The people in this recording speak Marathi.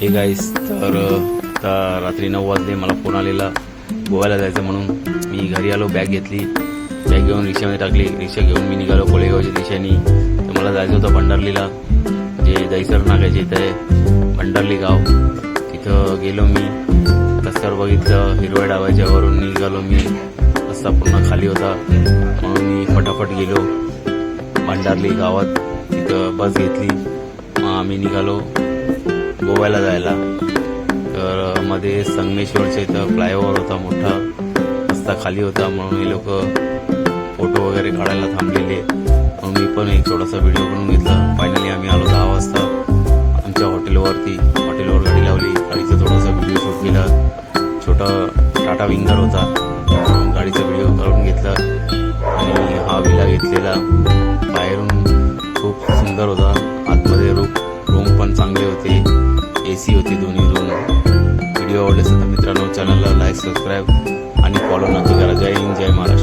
हे गाईस, तर आता रात्री 9 वाजले. मला फोन आलेला गोव्याला जायचं म्हणून. मी घरी आलो, बॅग घेतली, बॅग घेऊन रिक्षामध्ये टाकली. रिक्षा घेऊन मी निघालो कोळेगावच्या दिशेने. तर मला जायचं होतं भंडारलीला, जे दहीसर नाक्याच्या इथं आहे भंडारली गाव. तिथं गेलो मी. रस्त्यावर बघितलं हिरव्या डाव्याच्या वरून निघालो मी. रस्ता पूर्ण खाली होता म्हणून मी फटाफट गेलो भंडारली गावात. तिथं बस घेतली. मग आम्ही निघालो गोव्याला जायला. तर मध्ये संगमेश्वरच्या इथं फ्लायओव्हर होता मोठा, रस्ता खाली होता म्हणून हे लोक फोटो वगैरे काढायला थांबलेले. म्हणून मी पण एक छोटासा व्हिडिओ बनवून घेतला. फायनली आम्ही आलो 10 वाजता आमच्या हॉटेलवर गाडी लावली. गाडीचा थोडासा व्हिडिओ शूट केला. छोटा टाटा विंगर होता, गाडीचा व्हिडिओ काढून घेतला. आणि हा विला घेतलेला. बाहेरून खूप सुंदर होता, आतमध्ये रूम पण चांगले होते, AC होती दोन्ही रूम. व्हिडिओ आवडले असेल तर मित्रांनो चॅनलला लाईक, सबस्क्राईब आणि फॉलो नक्की करा. जय हिंद, जय महाराष्ट्र.